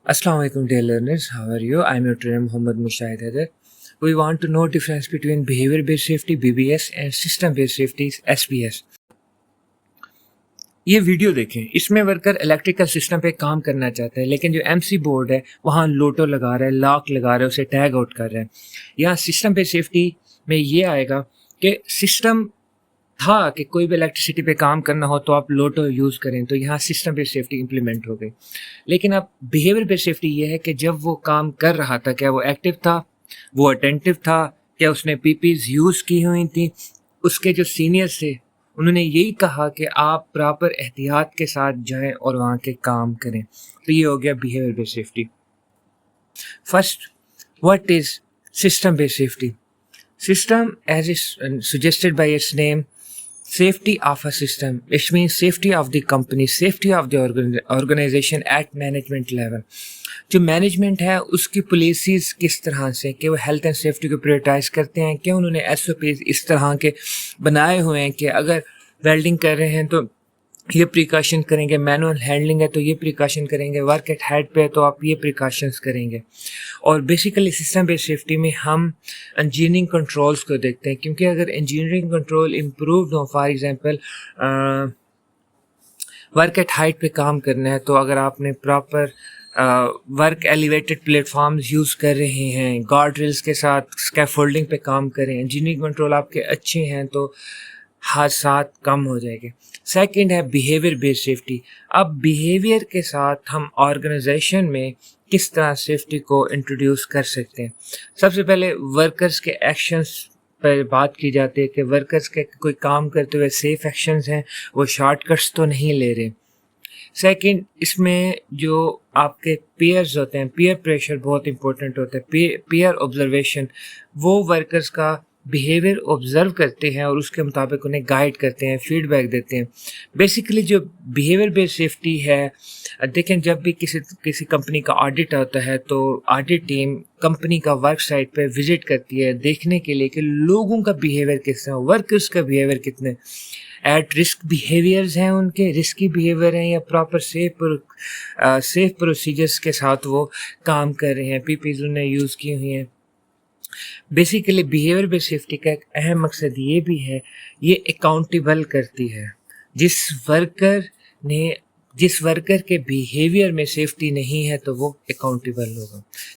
Assalamu alaikum dear learners, how are you? I'm your trainer Muhammad Mushahid Haider. We want to know difference between behavior based safety BBS and system based safety SBS. یہ video دیکھیں، اس میں worker electrical system پہ کام کرنا چاہتا ہے لیکن جو ایم سی بورڈ ہے وہاں لوٹو لگا رہا ہے، لاک لگا رہا ہے، اسے ٹیگ آؤٹ کر رہا ہے. یہاں سسٹم پہ سیفٹی میں یہ آئے گا کہ سسٹم تھا کہ کوئی بھی الیکٹریسٹی پہ کام کرنا ہو تو آپ لوٹو یوز کریں، تو یہاں سسٹم پہ سیفٹی امپلیمنٹ ہو گئی. لیکن اب بیہیویئر پہ سیفٹی یہ ہے کہ جب وہ کام کر رہا تھا کیا وہ ایکٹیو تھا، وہ اٹینٹیو تھا، کیا اس نے پی پیز یوز کی ہوئی تھیں. اس کے جو سینئرس تھے انہوں نے یہی کہا کہ آپ پراپر احتیاط کے ساتھ جائیں اور وہاں کے کام کریں. تو یہ ہو گیا behaviour base safety. First, what is system base safety? System, as is suggested by its name, safety of a system. It means safety of the company, safety of the organization at management level. جو management ہے اس کی policies کس طرح سے کہ وہ health and safety کو prioritise کرتے ہیں، کہ انہوں نے ایس او پیز اس طرح کے بنائے ہوئے ہیں کہ اگر ویلڈنگ کر رہے ہیں تو یہ پریکاشن کریں گے، مینول ہینڈلنگ ہے تو یہ پریکاشن کریں گے، ورک ایٹ ہیڈ پہ ہے تو آپ یہ پریکاشنز کریں گے. اور بیسیکلی سسٹم بیس سیفٹی میں ہم انجینئرنگ کنٹرولز کو دیکھتے ہیں، کیونکہ اگر انجینئرنگ کنٹرول امپرووڈ ہوں، for example work at height پہ کام کرنا ہے تو اگر آپ نے proper work elevated platforms use کر رہے ہیں، گارڈ ریلز کے ساتھ اسکیفولڈنگ پہ کام کریں، انجینئرنگ کنٹرول آپ کے اچھے ہیں تو حادثات کم ہو جائے گے. سیکنڈ ہے بیہیویئر بیس سیفٹی. اب بیہیویئر کے ساتھ ہم آرگنائزیشن میں کس طرح سیفٹی کو انٹروڈیوس کر سکتے ہیں. سب سے پہلے ورکرز کے ایکشنز پر بات کی جاتی ہے کہ ورکرز کے کوئی کام کرتے ہوئے سیف ایکشنز ہیں، وہ شارٹ کٹس تو نہیں لے رہے. سیکنڈ، اس میں جو آپ کے پیئرز ہوتے ہیں، پیئر پریشر بہت امپورٹنٹ ہوتا ہے. پیئر آبزرویشن، وہ ورکرز کا بیہیویئر آبزرو کرتے ہیں اور اس کے مطابق انہیں گائیڈ کرتے ہیں، فیڈ بیک دیتے ہیں. بیسیکلی جو بیہیویئر بیس سیفٹی ہے، دیکھیں جب بھی کسی کمپنی کا آڈٹ ہوتا ہے تو آڈٹ ٹیم کمپنی کا ورک سائٹ پہ وزٹ کرتی ہے دیکھنے کے لیے کہ لوگوں کا بیہیویئر کس طرح، ورکرز کا بیہیویئر کتنے ایٹ رسک بیہیویئرز ہیں، ان کے رسکی بیہیویئر ہیں یا پراپر سیف پروسیجرز کے ساتھ وہ کام کر رہے ہیں، پی پیز انہیں یوز کی ہوئی ہیں. بیسیکلی بیہیویئر بیس سیفٹی کا ایک اہم مقصد یہ بھی ہے، یہ اکاؤنٹیبل کرتی ہے. جس ورکر کے بیہیویئر میں سیفٹی نہیں ہے تو وہ اکاؤنٹیبل ہوگا.